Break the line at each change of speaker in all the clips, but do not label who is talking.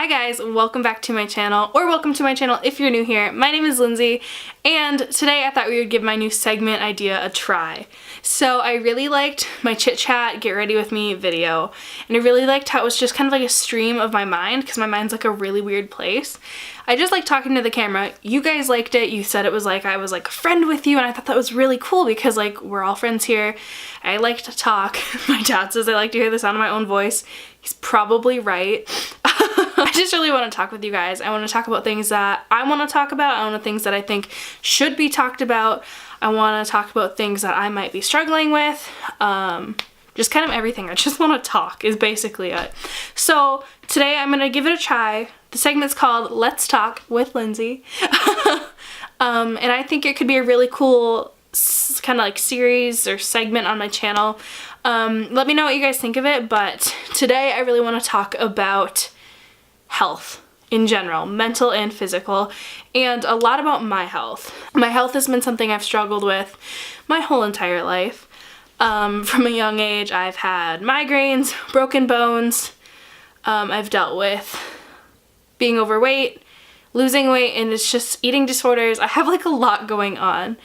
Hi guys, welcome back to my channel, or welcome to my channel if you're new here. My name is Lindsay, and today I thought we would give my new segment idea a try. So I really liked my chit chat, get ready with me video, and I really liked how it was just kind of like a stream of my mind, because my mind's like a really weird place. I just like talking to the camera. You guys liked it. You said it was like I was like a friend with you, and I thought that was really cool because like we're all friends here. I like to talk. My dad says I like to hear the sound of my own voice. He's probably right. I just really want to talk with you guys. I want to talk about things that I want to talk about. I want things that I think should be talked about. I want to talk about things that I might be struggling with. Just kind of everything. I just want to talk is basically it. So today I'm going to give it a try. The segment's called Let's Talk with Lindsay. And I think it could be a really cool kind of like series or segment on my channel. Let me know what you guys think of it, but today I really want to talk about health in general, mental and physical, and a lot about my health. My health has been something I've struggled with my whole entire life. From a young age, I've had migraines, broken bones, I've dealt with being overweight, losing weight, and it's just eating disorders. I have like a lot going on.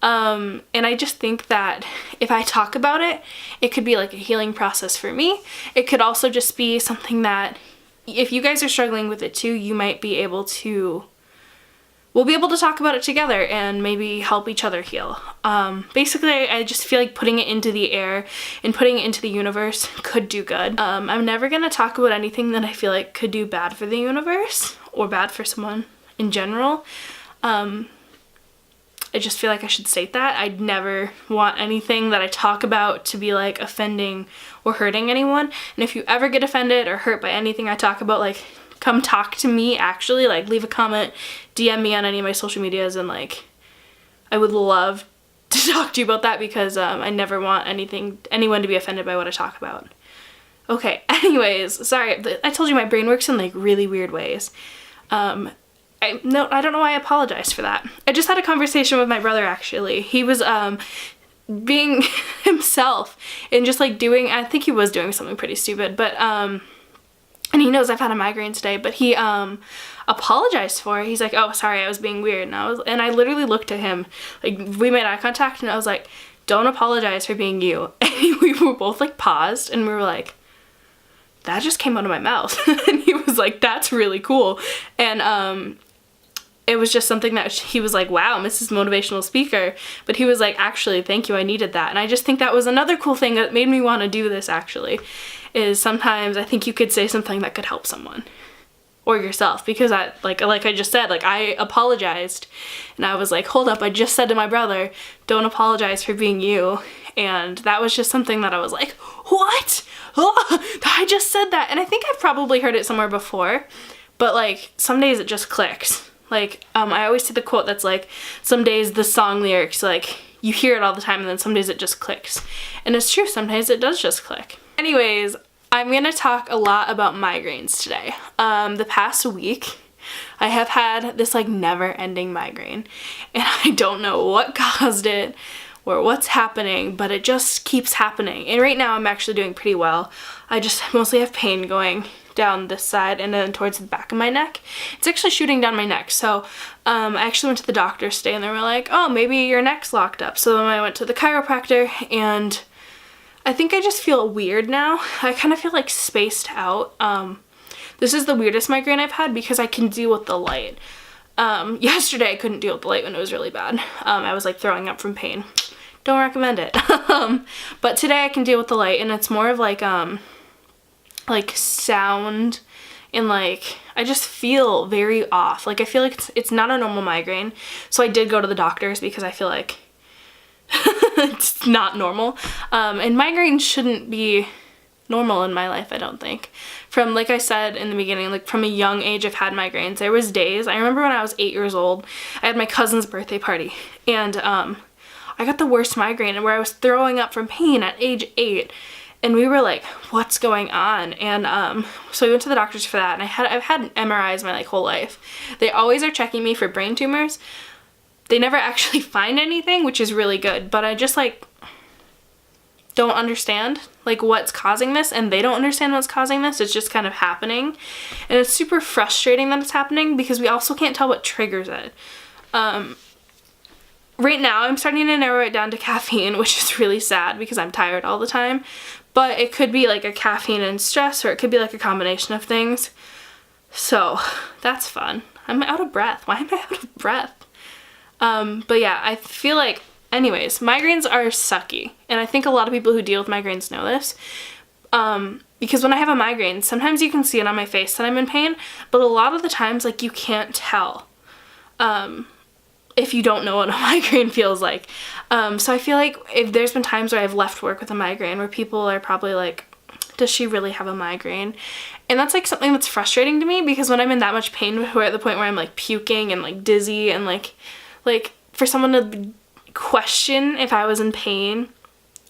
And I just think that if I talk about it, it could be like a healing process for me. It could also just be something that if you guys are struggling with it too, you might be able to, we'll be able to talk about it together and maybe help each other heal. Basically, I just feel like putting it into the air and putting it into the universe could do good. I'm never gonna talk about anything that I feel like could do bad for the universe or bad for someone in general. I just feel like I should state that. I'd never want anything that I talk about to be like offending or hurting anyone. And if you ever get offended or hurt by anything I talk about, like come talk to me actually, like leave a comment, DM me on any of my social medias, and like I would love to talk to you about that because I never want anyone to be offended by what I talk about. Okay, anyways, sorry, I told you my brain works in like really weird ways. I don't know why I apologized for that. I just had a conversation with my brother actually. He was being himself and just like doing, I think he was doing something pretty stupid, but and he knows I've had a migraine today, but he apologized for it. He's like, "Oh, sorry, I was being weird." And I literally looked at him, like we made eye contact, and I was like, "Don't apologize for being you." And we were both like paused, and we were like, that just came out of my mouth. And he was like, "That's really cool." And it was just something that he was like, "Wow, Mrs. Motivational Speaker." But he was like, "Actually, thank you, I needed that." And I just think that was another cool thing that made me want to do this actually, is sometimes I think you could say something that could help someone or yourself, because I like I just said, like I apologized and I was like, hold up, I just said to my brother, don't apologize for being you. And that was just something that I was like, what? Oh, I just said that. And I think I've probably heard it somewhere before, but like some days it just clicks. Like I always see the quote that's like, some days the song lyrics, like you hear it all the time and then some days it just clicks. And it's true, some days it does just click. Anyways, I'm gonna talk a lot about migraines today. The past week I have had this like never-ending migraine, and I don't know what caused it or what's happening, but it just keeps happening. And right now I'm actually doing pretty well. I just mostly have pain going down this side and then towards the back of my neck. It's actually shooting down my neck. So I actually went to the doctor today and they were like, "Oh, maybe your neck's locked up." So then I went to the chiropractor, and I think I just feel weird now. I kind of feel like spaced out. This is the weirdest migraine I've had because I can deal with the light. Yesterday I couldn't deal with the light when it was really bad. I was like throwing up from pain. Don't recommend it. But today I can deal with the light, and it's more of like sound, and like I just feel very off. Like I feel like it's not a normal migraine. So I did go to the doctors because I feel like it's not normal. And migraines shouldn't be normal in my life, I don't think. From, like I said in the beginning, like from a young age I've had migraines. There was days, I remember when I was 8 years old, I had my cousin's birthday party, and I got the worst migraine where I was throwing up from pain at age 8. And we were like, what's going on? And so we went to the doctors for that, and I've had MRIs my like whole life. They always are checking me for brain tumors. They never actually find anything, which is really good, but I just like don't understand like what's causing this, and they don't understand what's causing this. It's just kind of happening, and it's super frustrating that it's happening because we also can't tell what triggers it. Right now I'm starting to narrow it down to caffeine, which is really sad because I'm tired all the time, but it could be like a caffeine and stress, or it could be like a combination of things. So that's fun. I'm out of breath. Why am I out of breath? But yeah, I feel like, anyways, migraines are sucky. And I think a lot of people who deal with migraines know this. Because when I have a migraine, sometimes you can see it on my face that I'm in pain, but a lot of the times, like, you can't tell, if you don't know what a migraine feels like. So I feel like if there's been times where I've left work with a migraine where people are probably like, does she really have a migraine? And that's like something that's frustrating to me, because when I'm in that much pain, we're at the point where I'm like puking and like dizzy, and like for someone to question if I was in pain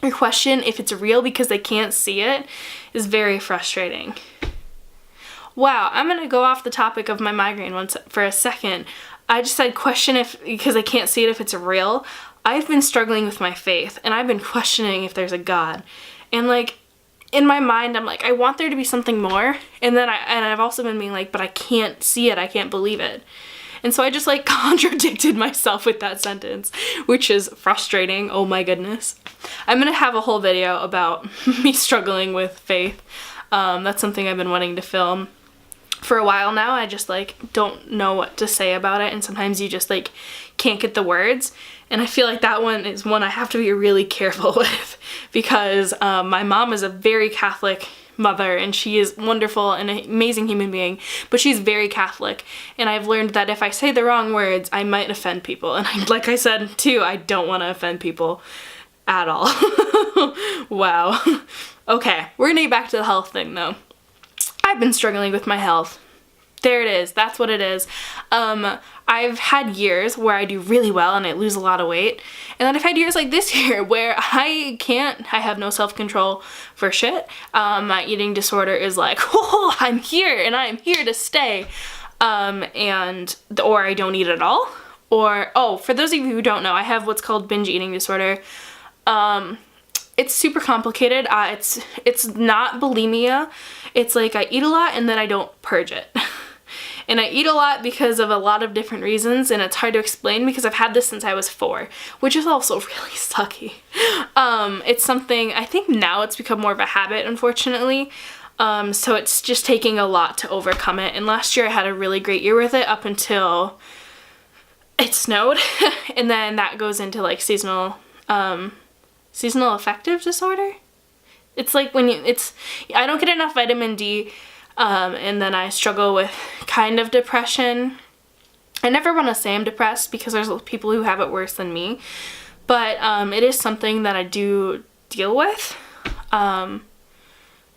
or question if it's real because they can't see it is very frustrating. Wow, I'm gonna go off the topic of my migraine once for a second. I just said question if, because I can't see it, if it's real. I've been struggling with my faith, and I've been questioning if there's a God. And like, in my mind, I'm like, I want there to be something more. And then I've also been being like, but I can't see it, I can't believe it. And so I just like contradicted myself with that sentence, which is frustrating. Oh my goodness. I'm gonna have a whole video about me struggling with faith. That's something I've been wanting to film for a while now. I just like don't know what to say about it, and sometimes you just like can't get the words. And I feel like that one is one I have to be really careful with, because my mom is a very Catholic mother, and she is wonderful and an amazing human being, but she's very Catholic, and I've learned that if I say the wrong words, I might offend people. And like I said too, I don't want to offend people at all. Wow. Okay, we're gonna get back to the health thing though. I've been struggling with my health. There it is. That's what it is. I've had years where I do really well and I lose a lot of weight. And then I've had years like this year where I have no self-control for shit. My eating disorder is like, oh, I'm here and I'm here to stay. Or I don't eat at all. Or, oh, for those of you who don't know, I have what's called binge eating disorder. It's super complicated. It's not bulimia. It's like I eat a lot and then I don't purge it. And I eat a lot because of a lot of different reasons, and it's hard to explain because I've had this since I was 4, which is also really sucky. It's something, I think now it's become more of a habit, unfortunately. So it's just taking a lot to overcome it. And last year I had a really great year with it up until it snowed. And then that goes into like seasonal affective disorder. It's like when I don't get enough vitamin D. And then I struggle with kind of depression. I never want to say I'm depressed because there's people who have it worse than me, but it is something that I do deal with, but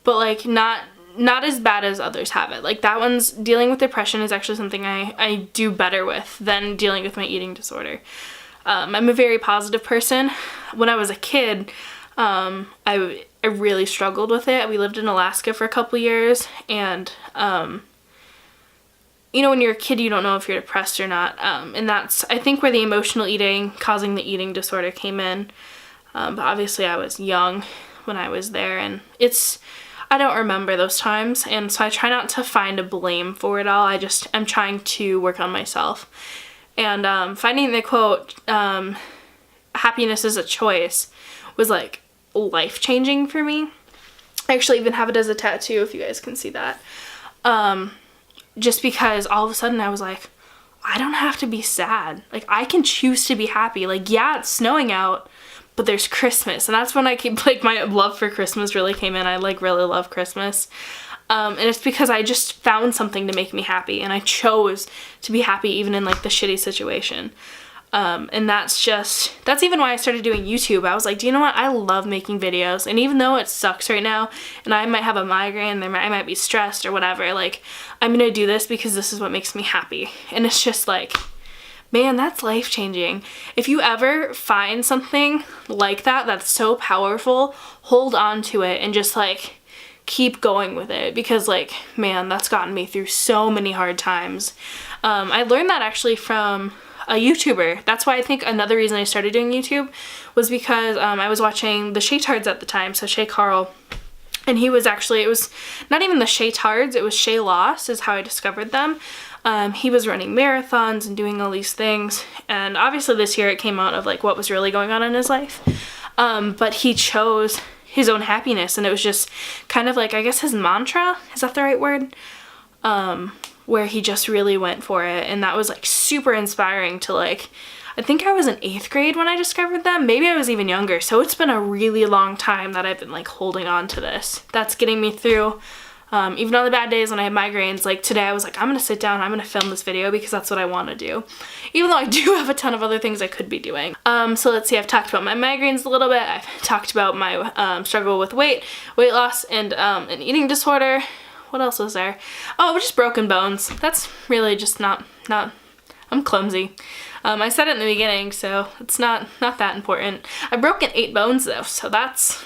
like not as bad as others have it. Like that one's, dealing with depression is actually something I do better with than dealing with my eating disorder. I'm a very positive person. When I was a kid, I really struggled with it. We lived in Alaska for a couple years, and you know, when you're a kid, you don't know if you're depressed or not, and that's, I think, where the emotional eating causing the eating disorder came in. But obviously I was young when I was there, and I don't remember those times, and so I try not to find a blame for it all. I'm trying to work on myself. And finding the quote, happiness is a choice, was like life-changing for me. I actually even have it as a tattoo, if you guys can see that. Just because all of a sudden I was like, I don't have to be sad. Like, I can choose to be happy. Like, yeah, it's snowing out, but there's Christmas. And that's when I keep, like, my love for Christmas really came in. I, like, really love Christmas. And it's because I just found something to make me happy, and I chose to be happy even in, like, the shitty situation. And that's even why I started doing YouTube. I was like, do you know what? I love making videos, and even though it sucks right now, and I might have a migraine, I might be stressed or whatever, like, I'm gonna do this because this is what makes me happy. And it's just like, man, that's life-changing. If you ever find something like that that's so powerful, hold on to it and just, like, keep going with it, because, like, man, that's gotten me through so many hard times. I learned that actually from a YouTuber. That's why I think another reason I started doing YouTube was because I was watching the Shaytards at the time, so Shay Carl. And he was actually, it was not even the Shaytards, it was Shay Loss is how I discovered them. He was running marathons and doing all these things. And obviously this year it came out of like what was really going on in his life. But he chose his own happiness, and it was just kind of like, I guess his mantra, is that the right word? Where he just really went for it, and that was like super inspiring to like, I think I was in 8th grade when I discovered them. Maybe I was even younger, so it's been a really long time that I've been like holding on to this. That's getting me through, even on the bad days when I have migraines. Like today I was like, I'm gonna sit down, I'm gonna film this video because that's what I want to do, even though I do have a ton of other things I could be doing. So let's see, I've talked about my migraines a little bit. I've talked about my struggle with weight loss, and an eating disorder. What else was there? Oh, just broken bones. That's really just not, I'm clumsy. I said it in the beginning, so it's not that important. I've broken 8 bones though, so that's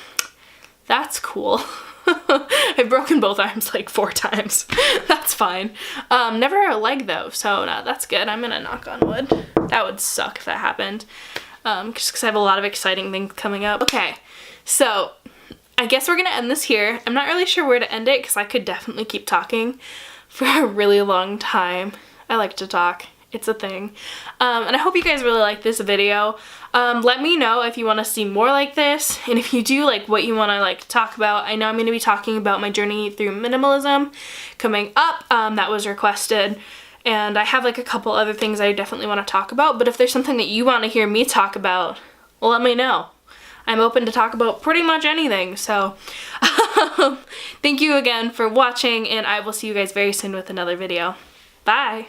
cool. I've broken both arms like 4 times. That's fine. Never a leg though, so no, that's good. I'm gonna knock on wood. That would suck if that happened. Just because I have a lot of exciting things coming up. Okay, so I guess we're gonna end this here. I'm not really sure where to end it because I could definitely keep talking for a really long time. I like to talk. It's a thing. And I hope you guys really like this video. Let me know if you want to see more like this, and if you do, like what you want to like talk about. I know I'm going to be talking about my journey through minimalism coming up. That was requested, and I have like a couple other things I definitely want to talk about. But if there's something that you want to hear me talk about, well, let me know. I'm open to talk about pretty much anything. So thank you again for watching, and I will see you guys very soon with another video. Bye.